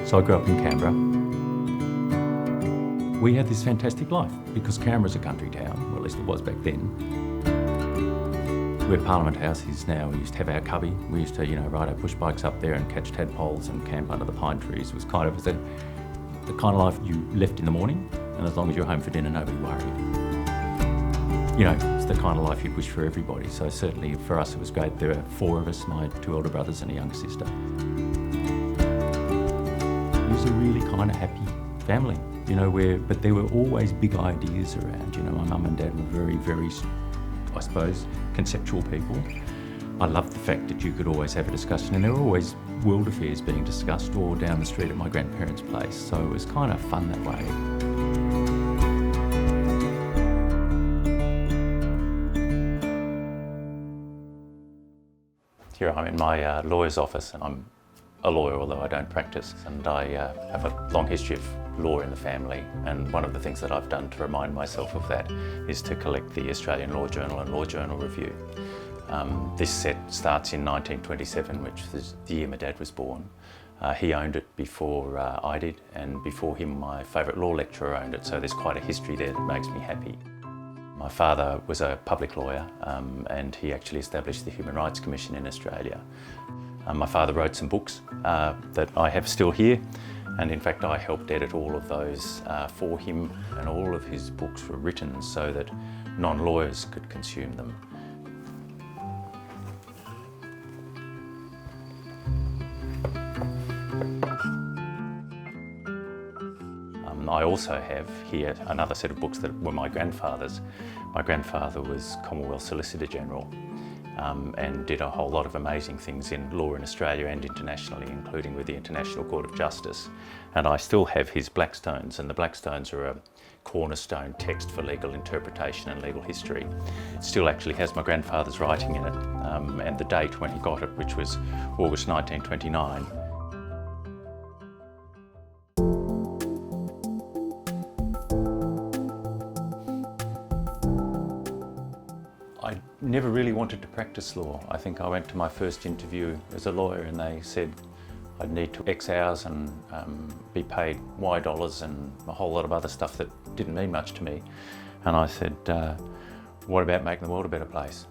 So I grew up in Canberra. We had this fantastic life because Canberra's a country town, or at least it was back then. Where Parliament House is now, we used to have our cubby. We used to, ride our push bikes up there and catch tadpoles and camp under the pine trees. It was kind of the kind of life you left in the morning, and as long as you're home for dinner, nobody worried. It's the kind of life you'd wish for everybody. So certainly for us, it was great. There are 4 of us, my 2 older brothers and a younger sister. It was a really kind of happy family, but there were always big ideas around. My mum and dad were very, very, I suppose, conceptual people. I loved the fact that you could always have a discussion, and there were always world affairs being discussed or down the street at my grandparents' place, so it was kind of fun that way. Here I'm in my lawyer's office, and I'm a lawyer, although I don't practice, and I have a long history of law in the family, and one of the things that I've done to remind myself of that is to collect the Australian Law Journal and Law Journal Review. This set starts in 1927, which is the year my dad was born. He owned it before I did, and before him my favourite law lecturer owned it, so there's quite a history there that makes me happy. My father was a public lawyer, and he actually established the Human Rights Commission in Australia. My father wrote some books that I have still here, and in fact I helped edit all of those for him, and all of his books were written so that non-lawyers could consume them. I also have here another set of books that were my grandfather's. My grandfather was Commonwealth Solicitor General and did a whole lot of amazing things in law in Australia and internationally, including with the International Court of Justice. And I still have his Blackstones, and the Blackstones are a cornerstone text for legal interpretation and legal history. It still actually has my grandfather's writing in it and the date when he got it, which was August 1929. I never really wanted to practice law. I think I went to my first interview as a lawyer and they said I'd need to X hours and be paid Y dollars and a whole lot of other stuff that didn't mean much to me. And I said, what about making the world a better place?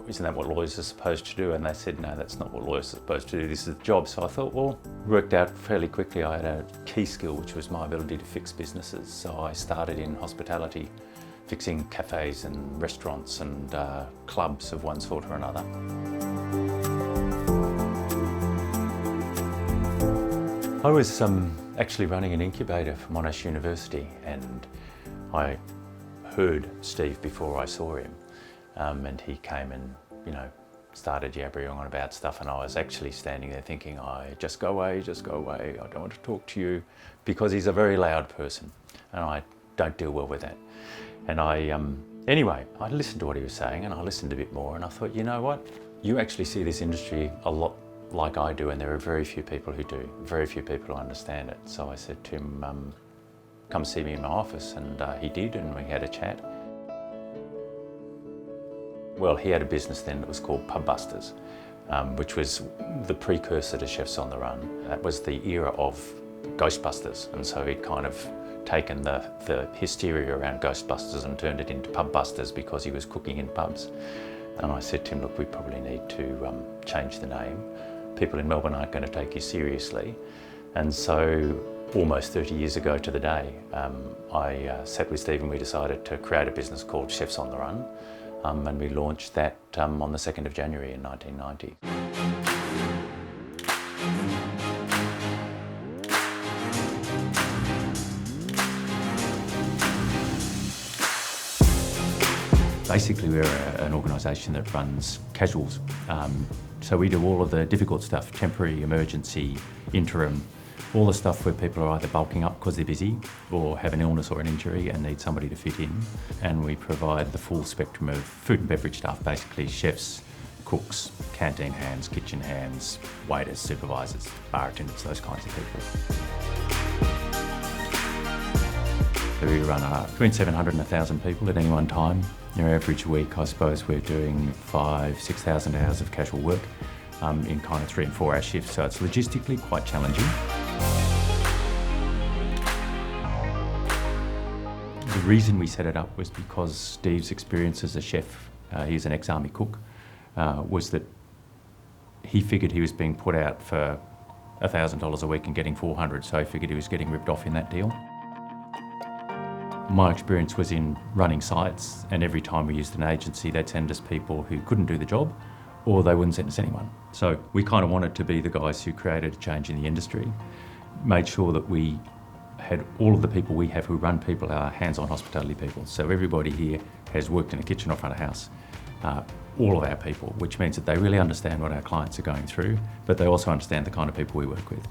Isn't that what lawyers are supposed to do? And they said, no, that's not what lawyers are supposed to do. This is the job. So I thought, well, it worked out fairly quickly. I had a key skill, which was my ability to fix businesses. So I started in hospitality, fixing cafes and restaurants and clubs of one sort or another. I was actually running an incubator for Monash University, and I heard Steve before I saw him, and he came and started yabbering on about stuff, and I was actually standing there thinking, just go away, I don't want to talk to you, because he's a very loud person and I don't deal well with that. And anyway, I listened to what he was saying, and I listened a bit more, and I thought, you know what? You actually see this industry a lot like I do, and there are very few people who do, very few people who understand it. So I said to him, come see me in my office, and he did, and we had a chat. Well, he had a business then that was called Pub Busters, which was the precursor to Chefs on the Run. That was the era of Ghostbusters, and so he'd kind of taken the hysteria around Ghostbusters and turned it into Pub Busters because he was cooking in pubs. And I said to him, look, we probably need to change the name. People in Melbourne aren't going to take you seriously. And so almost 30 years ago to the day, I sat with Steve and we decided to create a business called Chefs on the Run. And we launched that on the 2nd of January in 1990. Basically, we're an organisation that runs casuals. So we do all of the difficult stuff, temporary, emergency, interim, all the stuff where people are either bulking up because they're busy or have an illness or an injury and need somebody to fit in. And we provide the full spectrum of food and beverage staff, basically chefs, cooks, canteen hands, kitchen hands, waiters, supervisors, bar attendants, those kinds of people. So we run between 700 and 1,000 people at any one time. Average week, I suppose, we're doing 5,000–6,000 hours of casual work in kind of 3 and 4 hour shifts, so it's logistically quite challenging. The reason we set it up was because Steve's experience as a chef, he's an ex-army cook, was that he figured he was being put out for $1,000 a week and getting $400, so he figured he was getting ripped off in that deal. My experience was in running sites, and every time we used an agency, they'd send us people who couldn't do the job, or they wouldn't send us anyone. So we kind of wanted to be the guys who created a change in the industry, made sure that we had all of the people we have who run people are hands-on hospitality people. So everybody here has worked in a kitchen or front of house, all of our people, which means that they really understand what our clients are going through, but they also understand the kind of people we work with.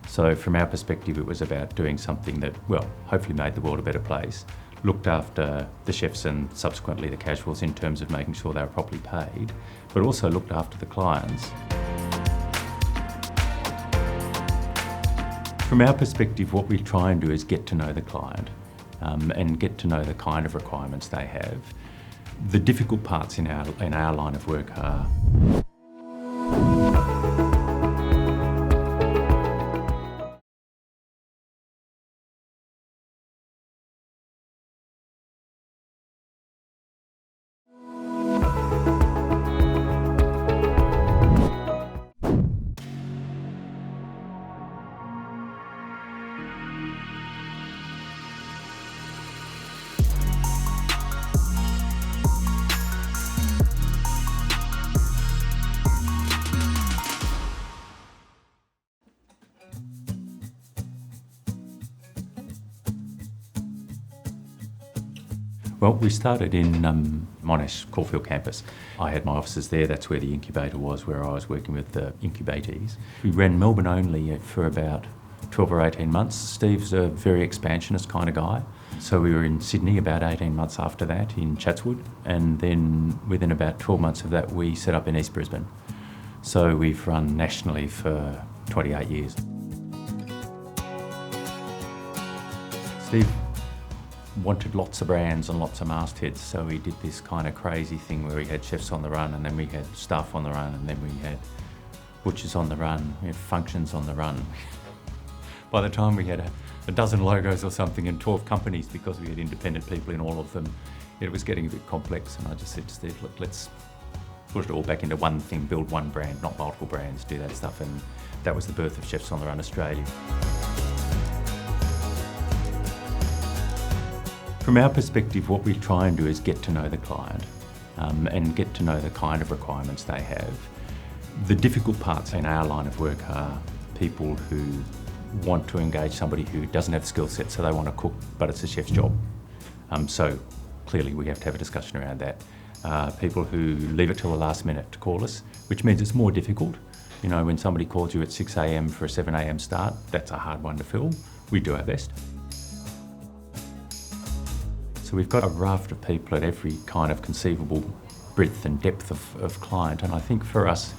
So from our perspective, it was about doing something that, well, hopefully made the world a better place, looked after the chefs and subsequently the casuals in terms of making sure they were properly paid, but also looked after the clients. From our perspective, what we try and do is get to know the client and get to know the kind of requirements they have. The difficult parts in our line of work are well, we started in Monash Caulfield campus. I had my offices there, that's where the incubator was, where I was working with the incubatees. We ran Melbourne only for about 12 or 18 months. Steve's a very expansionist kind of guy. So we were in Sydney about 18 months after that in Chatswood, and then within about 12 months of that we set up in East Brisbane. So we've run nationally for 28 years. Steve wanted lots of brands and lots of mastheads, so we did this kind of crazy thing where we had chefs on the run, and then we had staff on the run, and then we had butchers on the run, we had functions on the run. By the time we had a dozen logos or something and 12 companies, because we had independent people in all of them, it was getting a bit complex, and I just said to Steve, look, let's put it all back into one thing, build one brand, not multiple brands, do that stuff, and that was the birth of Chefs on the Run Australia. From our perspective, what we try and do is get to know the client and get to know the kind of requirements they have. The difficult parts in our line of work are people who want to engage somebody who doesn't have the skill set, so they want to cook, but it's a chef's job. So clearly we have to have a discussion around that. People who leave it till the last minute to call us, which means it's more difficult. You know, when somebody calls you at 6 a.m. for a 7 a.m. start, that's a hard one to fill. We do our best. So we've got a raft of people at every kind of conceivable breadth and depth of client, and I think for us,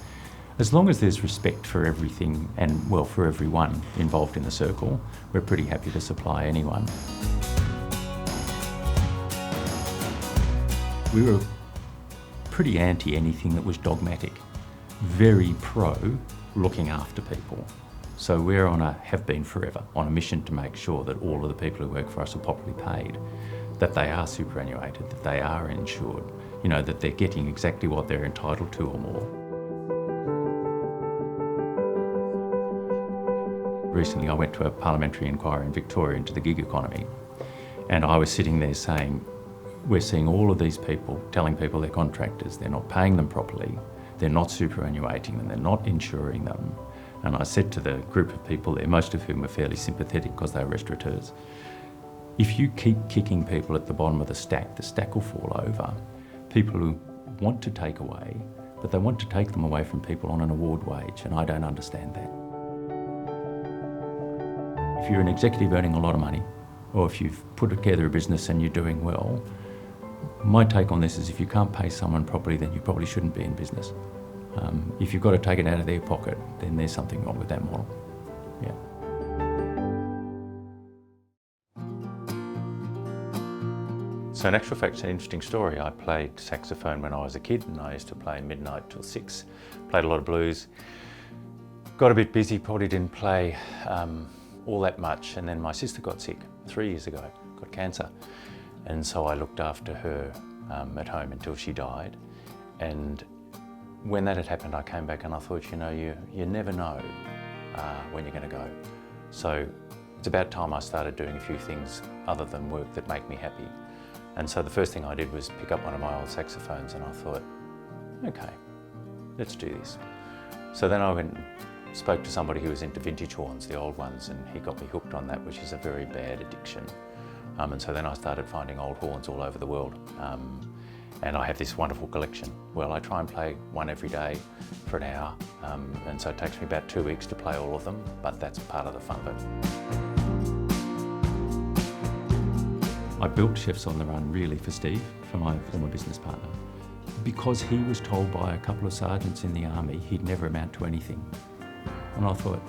as long as there's respect for everything and, well, for everyone involved in the circle, we're pretty happy to supply anyone. We were pretty anti anything that was dogmatic, very pro looking after people. So we're have been forever, on a mission to make sure that all of the people who work for us are properly paid, that they are superannuated, that they are insured, you know, that they're getting exactly what they're entitled to or more. Recently I went to a parliamentary inquiry in Victoria into the gig economy, and I was sitting there saying, we're seeing all of these people telling people they're contractors, they're not paying them properly, they're not superannuating them, they're not insuring them. And I said to the group of people there, most of whom were fairly sympathetic because they were restaurateurs, if you keep kicking people at the bottom of the stack will fall over. People who want to take away, but they want to take them away from people on an award wage, and I don't understand that. If you're an executive earning a lot of money, or if you've put together a business and you're doing well, my take on this is if you can't pay someone properly, then you probably shouldn't be in business. If you've got to take it out of their pocket, then there's something wrong with that model. Yeah. So in actual fact, it's an interesting story. I played saxophone when I was a kid, and I used to play midnight till 6. Played a lot of blues. Got a bit busy, probably didn't play all that much, and then my sister got sick 3 years ago, got cancer. And so I looked after her at home until she died. And when that had happened, I came back and I thought, you know, you never know when you're going to go. So it's about time I started doing a few things other than work that make me happy. And so the first thing I did was pick up one of my old saxophones, and I thought, okay, let's do this. So then I went and spoke to somebody who was into vintage horns, the old ones, and he got me hooked on that, which is a very bad addiction. And so then I started finding old horns all over the world. And I have this wonderful collection. Well, I try and play one every day for an hour, and so it takes me about 2 weeks to play all of them, but that's part of the fun of it. I built Chefs on the Run really for Steve, for my former business partner, because he was told by a couple of sergeants in the army he'd never amount to anything. And I thought,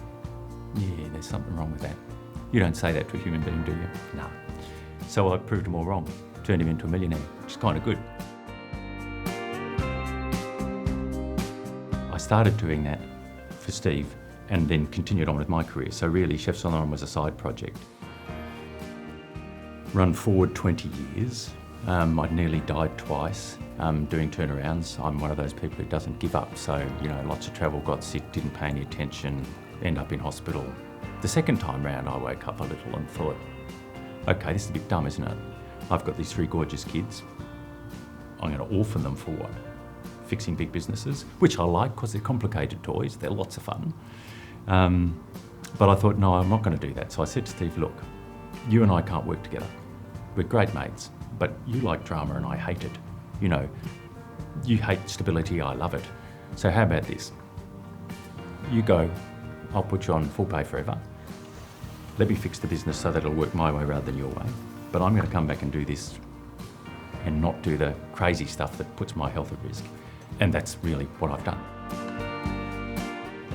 yeah, there's something wrong with that. You don't say that to a human being, do you? No. So I proved them all wrong, turned him into a millionaire, which is kind of good. I started doing that for Steve and then continued on with my career. So really, Chefs on the Run was a side project. Run forward 20 years. I'd nearly died twice doing turnarounds. I'm one of those people who doesn't give up. So, you know, lots of travel, got sick, didn't pay any attention, end up in hospital. The second time round, I woke up a little and thought, okay, this is a bit dumb, isn't it? I've got these 3 gorgeous kids. I'm going to orphan them for what? Fixing big businesses, which I like because they're complicated toys. They're lots of fun. But I thought, no, I'm not going to do that. So I said to Steve, look, you and I can't work together. We're great mates, but you like drama and I hate it. You know, you hate stability, I love it. So how about this? You go, I'll put you on full pay forever. Let me fix the business so that it'll work my way rather than your way. But I'm going to come back and do this and not do the crazy stuff that puts my health at risk. And that's really what I've done.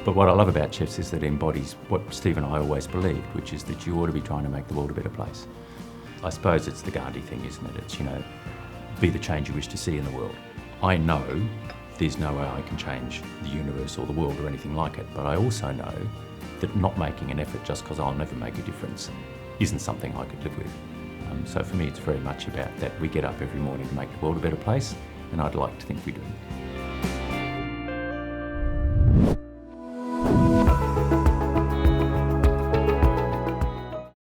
But what I love about Chefs is that it embodies what Steve and I always believed, which is that you ought to be trying to make the world a better place. I suppose it's the Gandhi thing, isn't it? It's, you know, be the change you wish to see in the world. I know there's no way I can change the universe or the world or anything like it, but I also know that not making an effort just because I'll never make a difference isn't something I could live with. So for me, it's very much about that we get up every morning to make the world a better place, and I'd like to think we do.